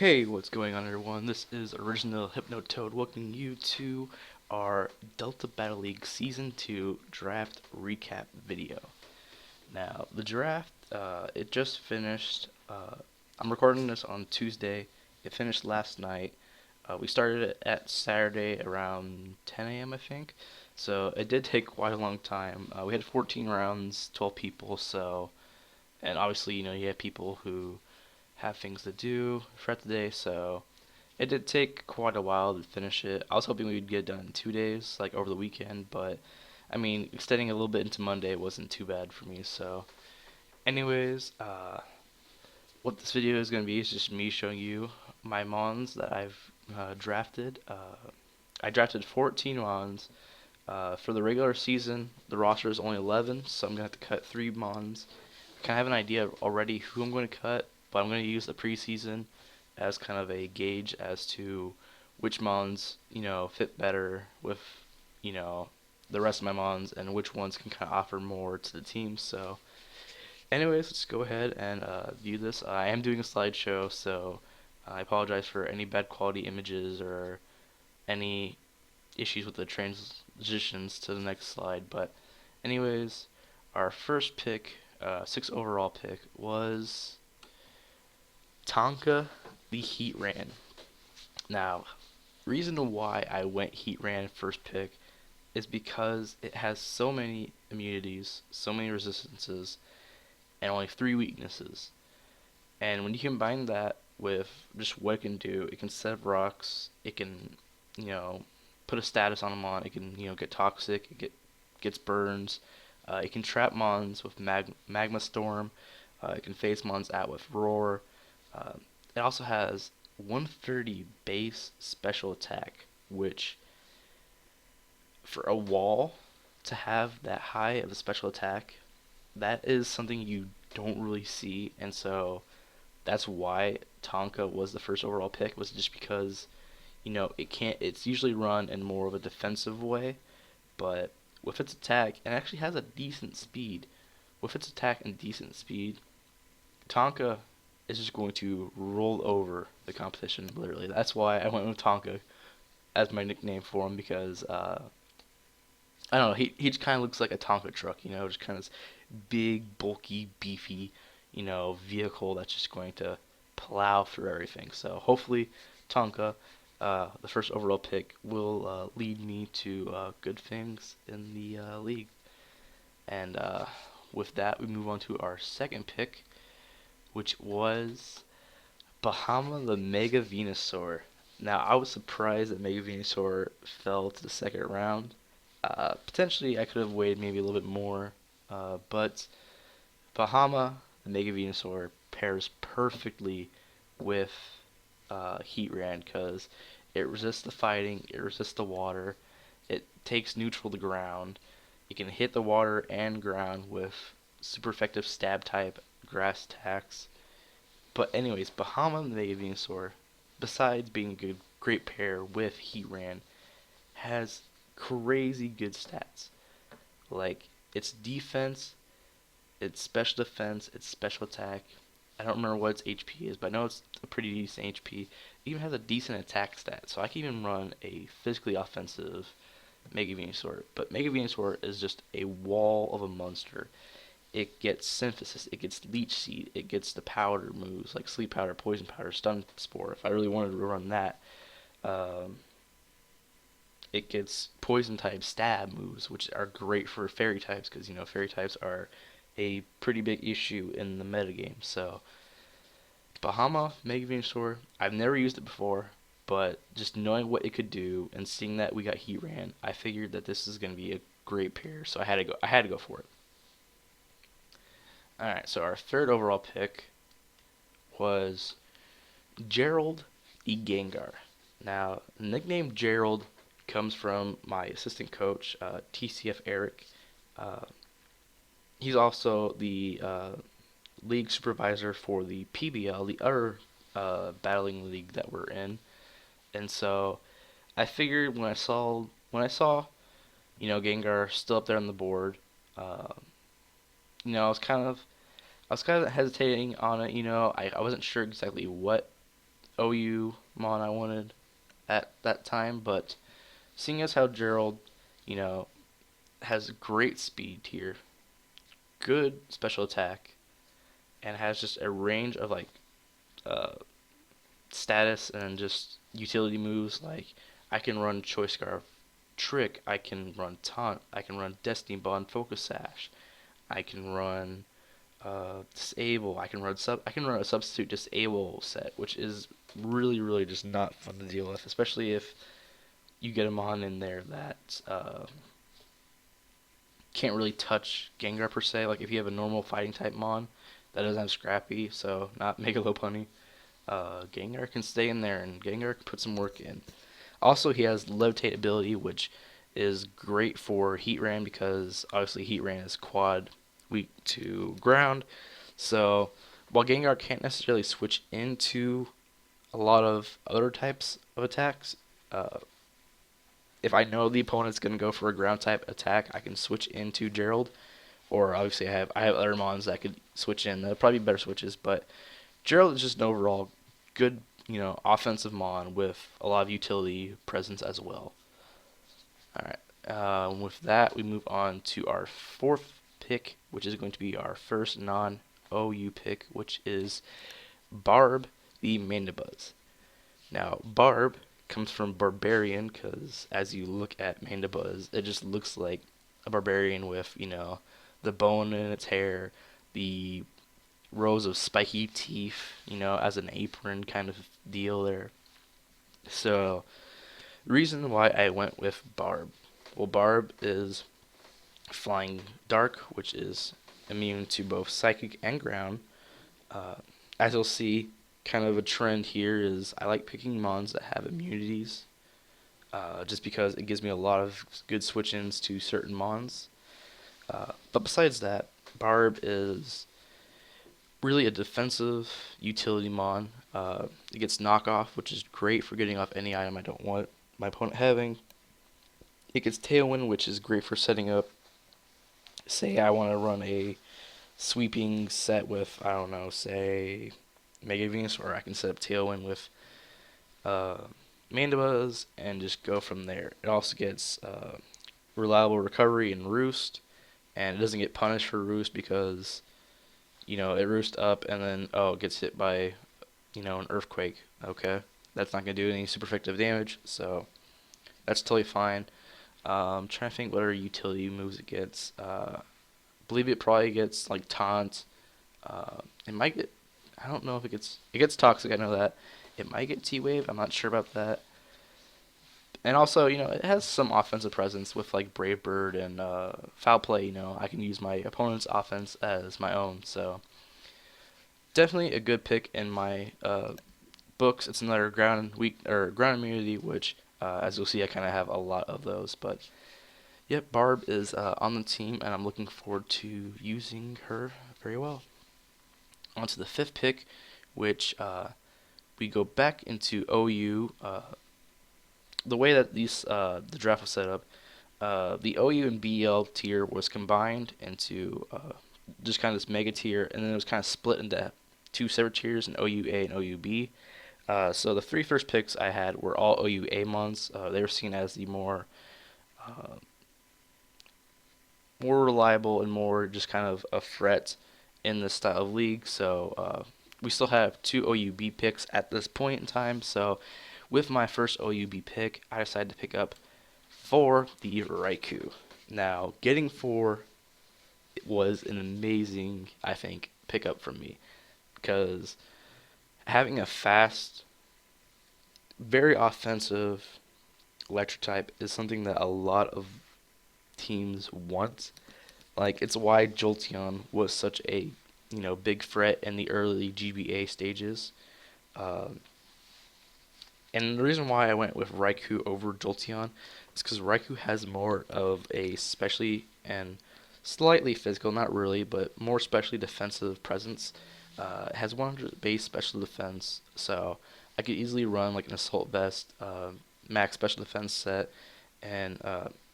Hey, what's going on, everyone? This is Original Hypnotoad welcoming you to our Delta Battle League Season 2 Draft Recap video. Now, the draft, it just finished. I'm recording this on Tuesday. It finished last night. We started it at Saturday around 10 a.m., I think. So it did take quite a long time. We had 14 rounds, 12 people, and obviously, you have people who have things to do throughout the day, so it did take quite a while to finish it. I was hoping we'd get it done in 2 days, like over the weekend, but I mean, extending a little bit into Monday wasn't too bad for me. So, anyways, what this video is going to be is just me showing you my mons that I've drafted. I drafted 14 mons. For the regular season, the roster is only 11, so I'm going to have to cut 3 mons. I kind of have an idea already who I'm going to cut, but I'm going to use the preseason as kind of a gauge as to which mons, fit better with, you know, the rest of my mons and which ones can kind of offer more to the team. So, anyways, let's go ahead and view this. I am doing a slideshow, so I apologize for any bad quality images or any issues with the transitions to the next slide. But, anyways, our first pick, 6th overall pick, was Tonka the Heat Ran. Now, reason why I went Heat Ran first pick is because it has so many immunities, so many resistances, and only 3 weaknesses. And when you combine that with just what it can do, it can set up rocks, it can, you know, put a status on a mon, it can, get toxic, gets burns, it can trap mons with magma storm, it can face mons out with roar. Uh, it also has 130 base special attack, which for a wall to have that high of a special attack, that is something you don't really see, and so that's why Tonka was the first overall pick, was just because it's usually run in more of a defensive way, but with its attack, it actually has a decent speed. With its attack and decent speed, Tonka is just going to roll over the competition, literally. That's why I went with Tonka as my nickname for him, because I don't know, he just kind of looks like a Tonka truck, just kind of this big, bulky, beefy, vehicle that's just going to plow through everything. So hopefully Tonka, the first overall pick, will lead me to good things in the league. And with that, we move on to our second pick, which was Bahama the Mega Venusaur. Now, I was surprised that Mega Venusaur fell to the second round. Potentially, I could have waited maybe a little bit more, but Bahama the Mega Venusaur pairs perfectly with Heatran because it resists the fighting, it resists the water, it takes neutral to ground, it can hit the water and ground with super effective stab type grass attacks. But anyways, Bahama the Mega Venusaur, besides being a great pair with Heatran, has crazy good stats. Like its defense, its special defense, its special attack. I don't remember what its HP is, but I know it's a pretty decent HP. It even has a decent attack stat, so I can even run a physically offensive Mega Venusaur. But Mega Venusaur is just a wall of a monster. It gets Synthesis, it gets Leech Seed, it gets the powder moves like Sleep Powder, Poison Powder, Stun Spore. If I really wanted to run that, um, it gets Poison type Stab moves, which are great for Fairy types because Fairy types are a pretty big issue in the metagame. So Bahama Mega Venusaur, I've never used it before, but just knowing what it could do and seeing that we got Heatran, I figured that this is going to be a great pair, so I had to go. I had to go for it. All right, so our third overall pick was Gerald the Gengar. Now, the nickname Gerald comes from my assistant coach, TCF Eric. Uh, he's also the league supervisor for the PBL, the other battling league that we're in. And so I figured when I saw Gengar still up there on the board, uh, I was kind of hesitating on it. I wasn't sure exactly what OU Mon I wanted at that time, but seeing as how Gerald, you know, has great speed here, good special attack, and has just a range of like uh, status and just utility moves. Like I can run Choice Scarf, Trick. I can run Taunt. I can run Destiny Bond, Focus Sash. I can run Disable. I can run a substitute Disable set, which is really just not fun to deal with, especially if you get a mon in there that can't really touch Gengar per se. Like if you have a normal fighting type mon that doesn't have Scrappy, so not Mega Lopunny, Gengar can stay in there and Gengar can put some work in. Also, he has Levitate ability, which is great for Heatran because obviously Heatran is quad weak to ground. So while Gengar can't necessarily switch into a lot of other types of attacks, uh, if I know the opponent's gonna go for a ground type attack, I can switch into Gerald. Or obviously I have other mons that I could switch in. That'll probably be better switches, but Gerald is just an overall good, offensive mon with a lot of utility presence as well. All right. With that, we move on to our fourth pick, which is going to be our first non-OU pick, which is Barb the Mandibuzz. Now, Barb comes from Barbarian because as you look at Mandibuzz, it just looks like a barbarian with, the bone in its hair, the rows of spiky teeth, as an apron kind of deal there. So, reason why I went with Barb. Well, Barb is Flying Dark, which is immune to both Psychic and Ground. Uh, as you'll see, kind of a trend here is I like picking mons that have immunities, just because it gives me a lot of good switch-ins to certain mons. But besides that, Barb is really a defensive utility mon. It gets knockoff, which is great for getting off any item I don't want my opponent having. It gets Tailwind, which is great for setting up. Say I want to run a sweeping set with, I don't know, say Mega Venusaur, I can set up Tailwind with Mandibuzz and just go from there. It also gets reliable recovery and Roost, and it doesn't get punished for Roost because it roosts up and then it gets hit by an Earthquake. Okay, that's not gonna do any super effective damage, so that's totally fine. I'm trying to think what other utility moves it gets. Believe it probably gets like Taunt. It might get. I don't know if it gets Toxic. I know that. It might get T-Wave. I'm not sure about that. And also, it has some offensive presence with like Brave Bird and Foul Play. I can use my opponent's offense as my own. So definitely a good pick in my books. It's another ground immunity, which as you'll see, I kind of have a lot of those. But yep, Barb is on the team, and I'm looking forward to using her very well. On to the fifth pick, which we go back into OU. The way that the draft was set up, the OU and BL tier was combined into just kind of this mega tier, and then it was kind of split into two separate tiers, an OUA and OUB. So the three first picks I had were all OUA mons. They were seen as the more reliable and more just kind of a threat in this style of league. So we still have two OUB picks at this point in time. So with my first OUB pick, I decided to pick up 4 the Raikou. Now, getting 4 was an amazing, I think, pickup for me. Because having a fast, very offensive electric type is something that a lot of teams want. Like, it's why Jolteon was such a, big threat in the early GBA stages. And the reason why I went with Raikou over Jolteon is because Raikou has more of a specially and slightly physical, not really, but more specially defensive presence. It has 100 base special defense, so I could easily run like an Assault Vest, max special defense set, and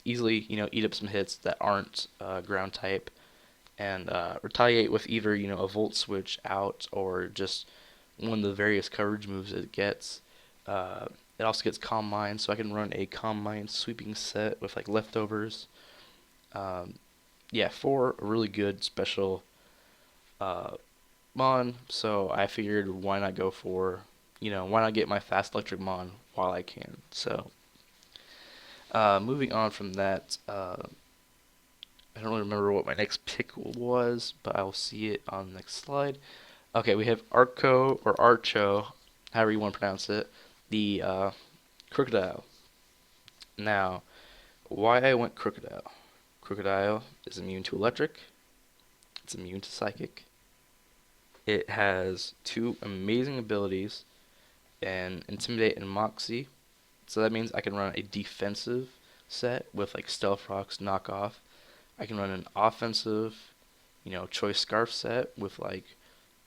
easily, eat up some hits that aren't ground type, and retaliate with either, a Volt Switch out or just one of the various coverage moves it gets. It also gets Calm Mind, so I can run a Calm Mind sweeping set with like leftovers. Um, yeah, for a really good special uh, Mon, so I figured why not go for, why not get my fast electric Mon while I can. So, moving on from that, I don't really remember what my next pick was, but I will see it on the next slide. Okay, we have Arco or Archo, however you want to pronounce it, the Crocodile. Now, why I went Crocodile? Crocodile is immune to electric, it's immune to psychic. It has two amazing abilities, and Intimidate and Moxie. So that means I can run a defensive set with like Stealth Rocks, Knockoff. I can run an offensive, Choice Scarf set with like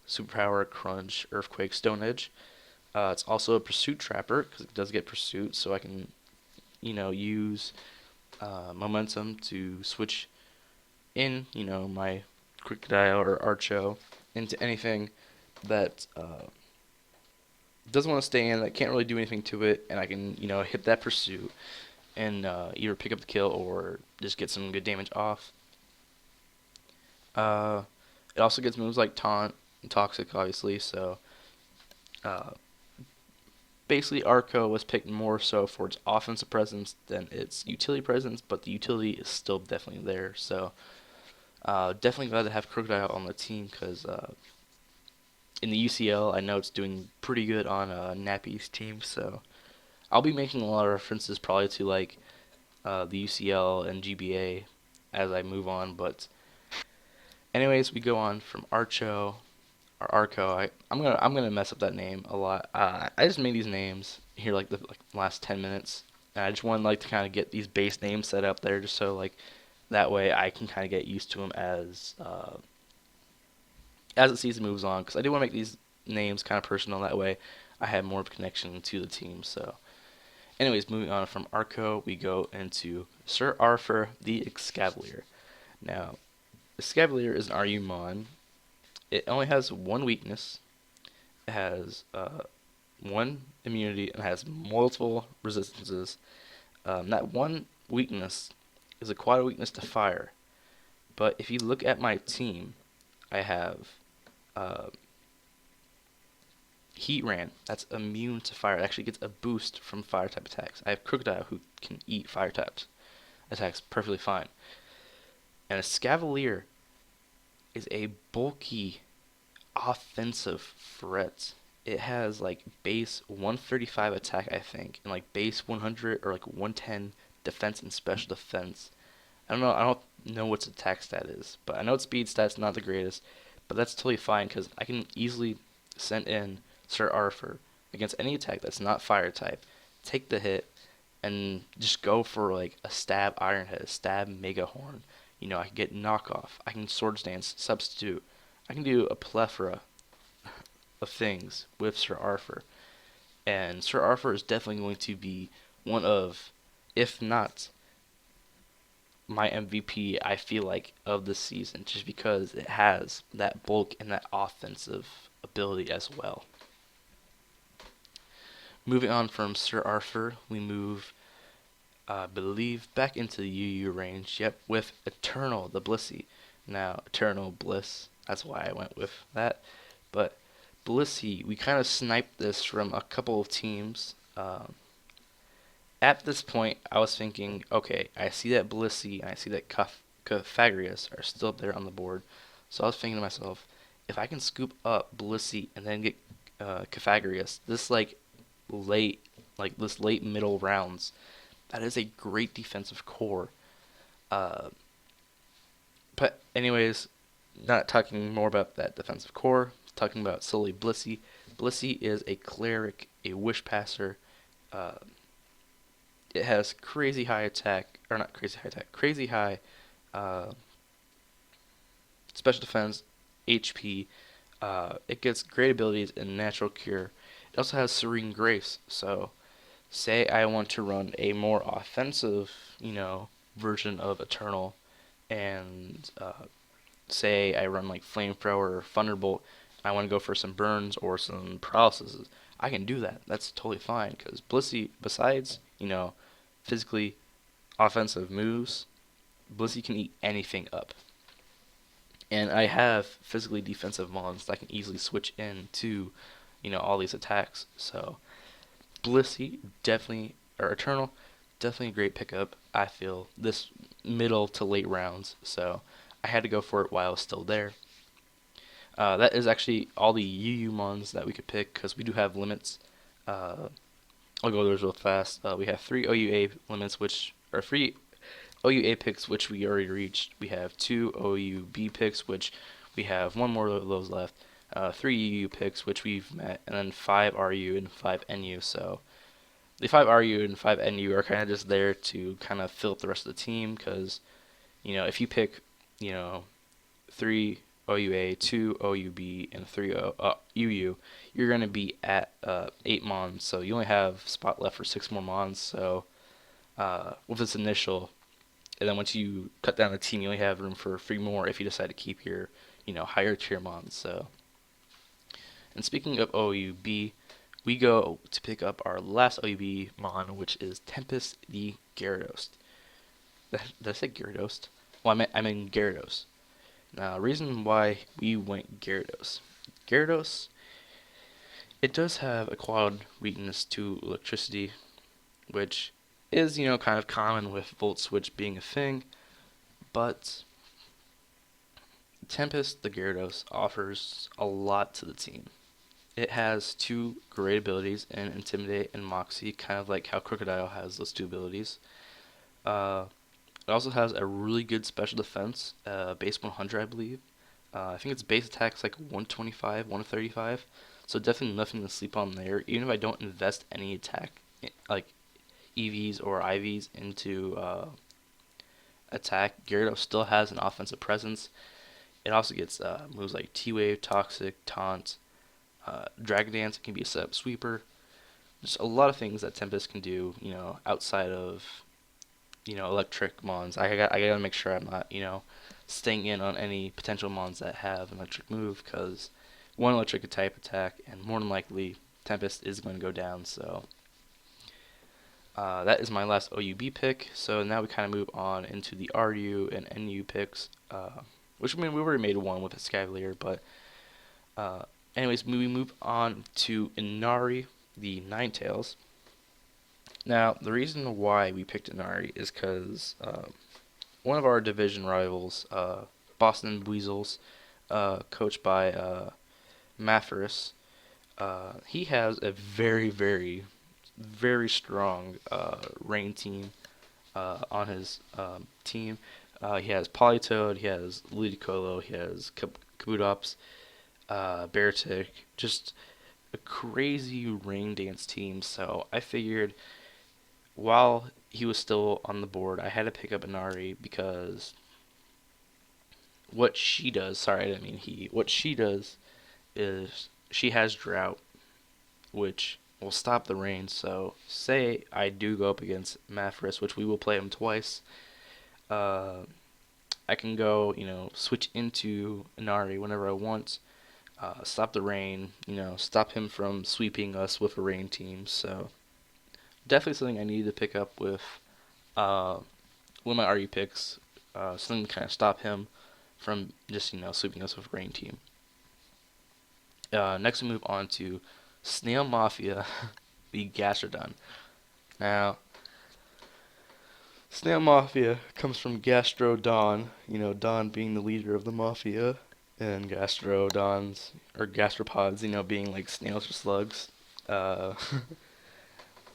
Superpower, Crunch, Earthquake, Stone Edge. It's also a Pursuit Trapper because it does get Pursuit, so I can, use Momentum to switch in, my Crocodile or Archo into anything that doesn't want to stay in, that can't really do anything to it, and I can, hit that Pursuit and either pick up the kill or just get some good damage off. Uh, it also gets moves like Taunt and Toxic, obviously, so uh, basically Arco was picked more so for its offensive presence than its utility presence, but the utility is still definitely there, so definitely glad to have Crocodile on the team because in the UCL, I know it's doing pretty good on Nappy's team, so I'll be making a lot of references probably to like the UCL and GBA as I move on. But anyways, we go on from Archo or Arco. I'm gonna mess up that name a lot. I just made these names here like the last 10 minutes, and I just want like to kind of get these base names set up there, just so like that way I can kind of get used to them as the season moves on. Because I do want to make these names kind of personal. That way, I have more of a connection to the team. So. Anyways, moving on from Arco, we go into Sir Arthur the Excavalier. Now, Excavalier is an RU-Mon. It only has one weakness. It has one immunity and has multiple resistances. That one weakness is a quad weakness to fire. But if you look at my team, I have uh, Heatran, that's immune to fire. It actually gets a boost from fire type attacks. I have Crocodile, who can eat fire types. Attacks perfectly fine. And a Scavalier is a bulky offensive threat. It has like base 135 attack, I think, and like base 100 or like 110 defense and special defense. I don't know. I don't know what its attack stat is, but I know its speed stat's not the greatest. But that's totally fine because I can easily send in Sir Arthur against any attack that's not fire type, take the hit, and just go for like a stab Iron Head, a stab Mega Horn. I can get knockoff. I can Swords Dance, substitute. I can do a plethora of things with Sir Arthur. And Sir Arthur is definitely going to be one of, if not my MVP, I feel like, of this season, just because it has that bulk and that offensive ability as well. Moving on from Sir Arthur, we move, I believe, back into the UU range. Yep, with Eternal, the Blissey. Now, Eternal Bliss, that's why I went with that. But Blissey, we kind of sniped this from a couple of teams. At this point, I was thinking, okay, I see that Blissey and I see that Cafagrius are still up there on the board. So I was thinking to myself, if I can scoop up Blissey and then get Cafagrius, this late middle rounds, that is a great defensive core. Uh, but anyways, not talking more about that defensive core, talking about solely Blissey. Blissey is a cleric, a wish passer. Uh, it has crazy high attack, or not crazy high attack, crazy high uh, special defense, HP. It gets great abilities in Natural Cure. It also has Serene Grace, so say I want to run a more offensive, version of Eternal, and say I run like Flamethrower or Thunderbolt, I want to go for some burns or some paralysis, I can do that. That's totally fine because Blissey, besides, physically offensive moves, Blissey can eat anything up. And I have physically defensive mons that I can easily switch into, all these attacks. So Blissey definitely, or Eternal, definitely a great pickup. I feel this middle to late rounds. So I had to go for it while I was still there. That is actually all the UU mons that we could pick because we do have limits. Uh, I'll go those real fast. We have 3 OUA limits, which are 3 OUA picks, which we already reached. We have 2 OUB picks, which we have 1 more of those left. 3 UU picks, which we've met, and then 5 RU and 5 NU. So the 5 RU and 5 NU are kind of just there to kind of fill up the rest of the team because, if you pick, 3 OUA, 2 OUB, and 3 UU, you're going to be at 8 mons. So you only have spot left for 6 more mons. So with this initial, and then once you cut down the team, you only have room for 3 more if you decide to keep your, higher tier mons. So, and speaking of OUB, we go to pick up our last OUB mon, which is Tempest the Gyarados. Did I say Gyarados? Well, I meant Gyarados. Now, reason why we went Gyarados. Gyarados, it does have a quad weakness to electricity, which is, kind of common with Volt Switch being a thing, but Tempest, the Gyarados, offers a lot to the team. It has 2 great abilities in Intimidate and Moxie, kind of like how Crocodile has those 2 abilities. It also has a really good special defense, base 100, I believe. I think its base attack's like 125, 135, so definitely nothing to sleep on there. Even if I don't invest any attack, like EVs or IVs into attack, Gyarados still has an offensive presence. It also gets moves like T-Wave, Toxic, Taunt, Dragon Dance. It can be a setup sweeper. Just a lot of things that Tempest can do, outside of, electric mons. I gotta make sure I'm not, staying in on any potential mons that have an electric move, because one electric type attack, and more than likely, Tempest is going to go down, so that is my last OUB pick. So now we kind of move on into the RU and NU picks, which, I mean, we already made one with Escavalier, but anyways, we move on to Inari, the Ninetales. Now, the reason why we picked Inari is because one of our division rivals, Boston Weasels, coached by Mathis, he has a very, very, very strong rain team on his team. He has Politoed, he has Ludicolo, he has Kabutops, Beartic, just a crazy rain dance team. So I figured while he was still on the board, I had to pick up Inari because what she does, what she does is she has Drought, which will stop the rain. So say I do go up against Mathis, which we will play him twice, I can go, switch into Inari whenever I want, stop the rain, stop him from sweeping us with a rain team. So definitely something I needed to pick up with one of my RU picks, something to kind of stop him from just, sweeping us with a rain team. Next we move on to Snail Mafia, the Gastrodon. Now, Snail Mafia comes from Gastrodon, Don being the leader of the Mafia, and Gastrodons, or Gastropods, being like snails or slugs.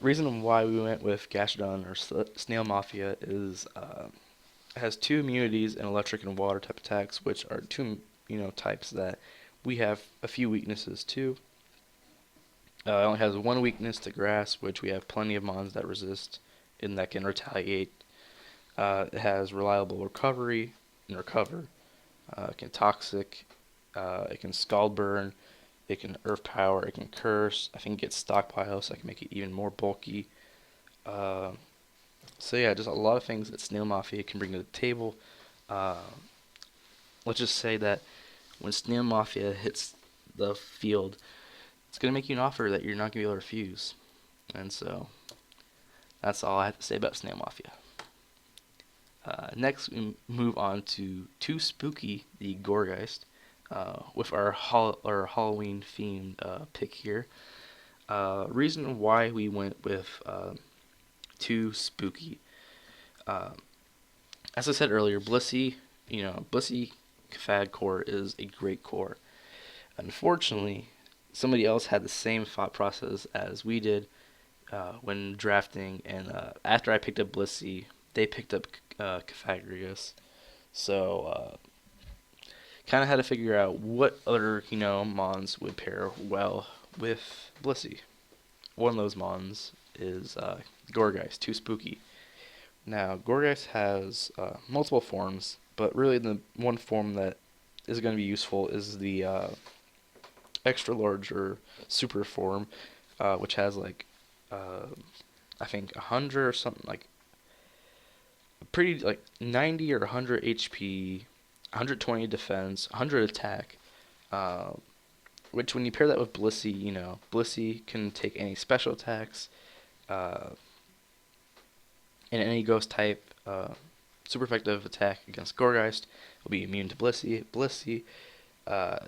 Reason why we went with Gastrodon or Snail Mafia is it has 2 immunities in electric and water type attacks, which are 2, types that we have a few weaknesses to. It only has 1 weakness to grass, which we have plenty of mons that resist and that can retaliate. It has reliable recovery and recover. It can toxic. It can scald burn. It can earth power. It can curse. I think it gets stockpile, so I can make it even more bulky. So yeah, just a lot of things that Snail Mafia can bring to the table. Let's just say that when Snail Mafia hits the field, it's going to make you an offer that you're not going to be able to refuse. And so, that's all I have to say about Snail Mafia. Next, we move on to Too Spooky, the Gourgeist, with our Halloween themed pick here. Reason why we went with Too Spooky. As I said earlier, Blissy Cafad core is a great core. Unfortunately, somebody else had the same thought process as we did when drafting, and after I picked up Blissy, they picked up Cafagrius. So, kind of had to figure out what other, mons would pair well with Blissy. One of those mons is Gourgeist, Too Spooky. Now, Gourgeist has multiple forms, but really the one form that is going to be useful is the extra large or super form, which has I think 100 or something, like pretty, like 90 or 100 HP, 120 defense, 100 attack, which when you pair that with Blissy, Blissy can take any special attacks, and any ghost type super effective attack against Gourgeist will be immune to Blissy. Blissy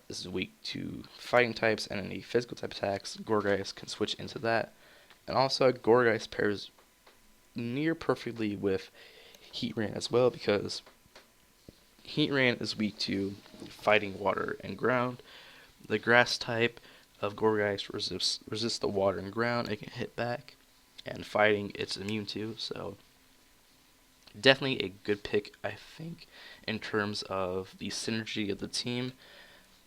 is weak to fighting types and any physical type attacks. Gourgeist can switch into that. And also, Gourgeist pairs near perfectly with Heatran as well, because Heatran is weak to fighting water and ground. The grass type of Gourgeist resists the water and ground. It can hit back, and fighting it's immune to. So definitely a good pick, I think, in terms of the synergy of the team.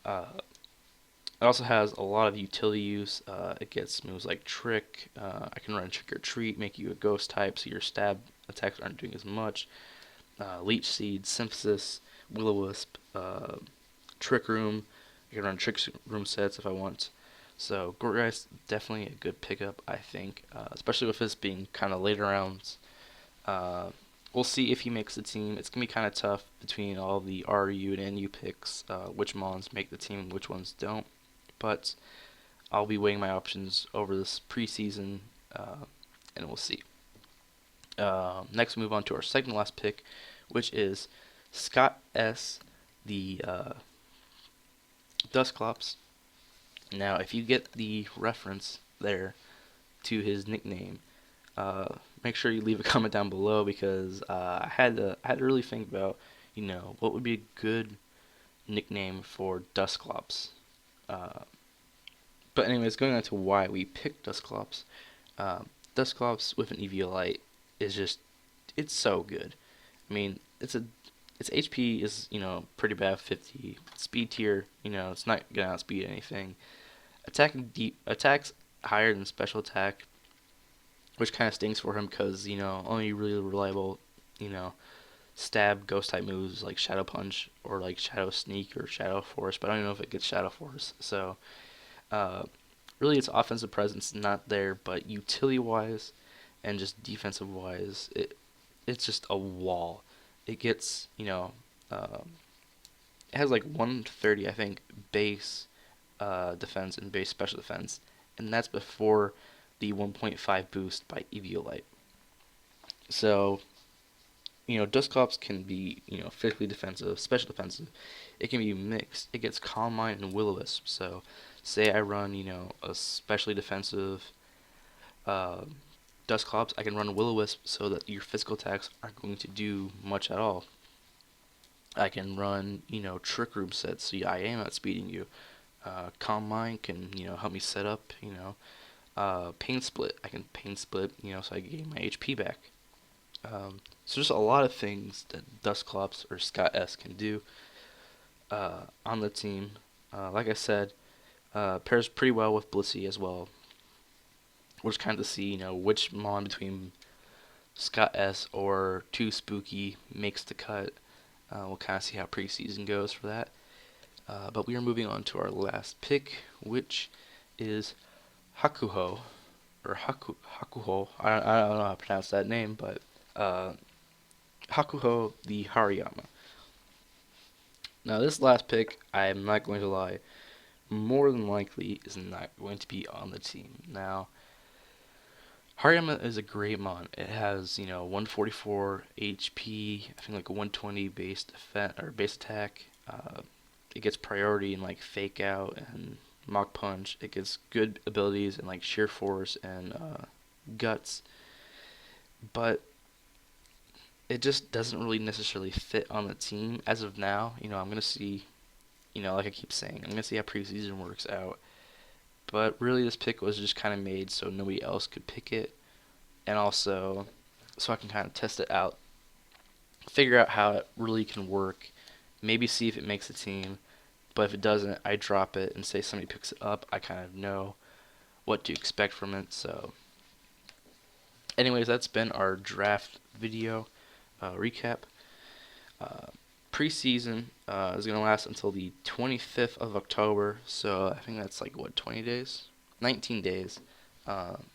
It also has a lot of utility use. It gets moves like Trick. I can run Trick or Treat, make you a ghost type, so your stab attacks aren't doing as much. Leech Seed, Synthesis, Will-O-Wisp, Trick Room. I can run Trick Room sets if I want. So Gourgeist, definitely a good pickup, I think, especially with this being kind of later rounds. We'll see if he makes the team. It's going to be kind of tough between all the RU and NU picks, which mons make the team, which ones don't. But I'll be weighing my options over this preseason, and we'll see. Next, we move on to our second last pick, which is Scott S., the Dusclops. Now, if you get the reference there to his nickname, make sure you leave a comment down below, because I had to really think about, what would be a good nickname for Dusclops. But anyways, going on to why we picked Dusclops. Dusclops with an Eviolite is just, it's so good. I mean, its HP is, pretty bad, 50. Speed tier, it's not gonna outspeed anything. Attacks higher than special attack, which kind of stings for him, because, only really reliable, stab ghost type moves like Shadow Punch or like Shadow Sneak or Shadow Force, but I don't know if it gets Shadow Force. So, really its offensive presence not there, but utility wise and just defensive wise, it's just a wall. It gets, it has like 130, I think, base defense and base special defense, and that's before the 1.5 boost by Eviolite. So, Dusclops can be, physically defensive, special defensive. It can be mixed. It gets Calm Mind and Will-O-Wisp. So, say I run, a specially defensive Dusclops, I can run Will-O-Wisp so that your physical attacks aren't going to do much at all. I can run, Trick Room sets, so I am outspeeding you. Calm Mind can, help me set up, Pain Split. I can Pain Split, so I gain my HP back. So there's a lot of things that Dusclops or Scott S can do on the team. Like I said, pairs pretty well with Blissy as well. We'll just kind of see, which mon between Scott S or Too Spooky makes the cut. We'll kind of see how preseason goes for that. But we are moving on to our last pick, which is Hakuho, or Hakuho. I don't know how to pronounce that name, but Hakuho the Hariyama. Now, this last pick, I am not going to lie, more than likely is not going to be on the team. Now, Hariyama is a great mon. It has, 144 HP, I think like a 120 base defense or base attack. It gets priority in like fake out and mock punch. It gets good abilities in like sheer force and guts, but it just doesn't really necessarily fit on the team as of now. I'm gonna see, like I keep saying, I'm gonna see how preseason works out. But really, this pick was just kind of made so nobody else could pick it, and also so I can kind of test it out, figure out how it really can work, maybe see if it makes a team. But if it doesn't, I drop it and say somebody picks it up. I kind of know what to expect from it. So, anyways, that's been our draft video recap. Uh, Preseason is going to last until the 25th of October. So I think that's like, what, 20 days? 19 days.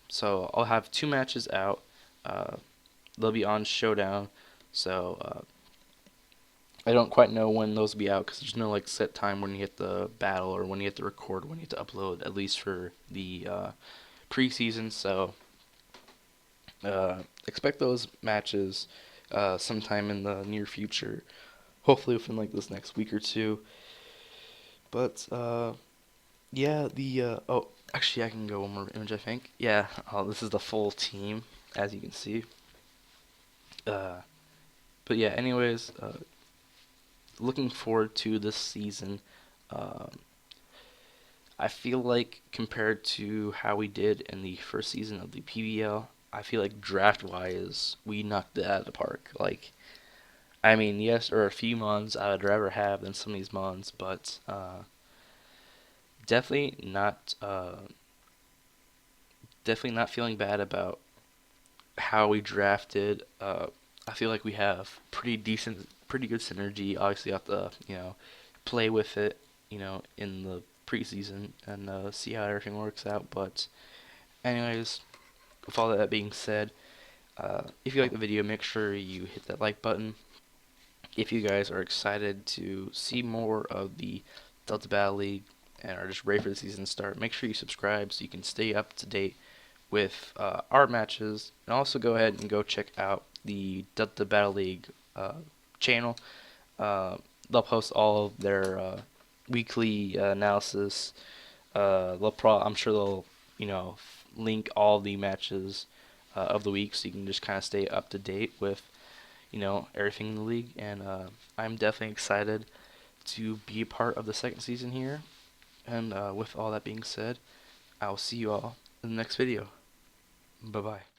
So I'll have 2 matches out. They'll be on Showdown. So I don't quite know when those will be out because there's no like set time when you hit the battle or when you hit to record, when you hit to upload, at least for the preseason. So expect those matches sometime in the near future, hopefully within like this next week or two. But yeah, oh, actually I can go one more image, I think. Yeah, this is the full team, as you can see. But yeah, anyways, looking forward to this season. Um, I feel like compared to how we did in the first season of the PBL, I feel like draft-wise, we knocked it out of the park. Like, I mean, yes, there are a few mons I would rather have than some of these mons, but definitely not, definitely not feeling bad about how we drafted. I feel like we have pretty good synergy. Obviously, you have to, play with it, in the preseason and see how everything works out. But, anyways, with all that being said, if you like the video, make sure you hit that like button. If you guys are excited to see more of the Delta Battle League and are just ready for the season to start, make sure you subscribe so you can stay up to date with our matches. And also go ahead and go check out the Delta Battle League channel. They'll post all of their weekly analysis. I'm sure they'll, link all the matches of the week, so you can just kind of stay up to date with, everything in the league. And I'm definitely excited to be a part of the second season here. And with all that being said, I'll see you all in the next video. Bye-bye.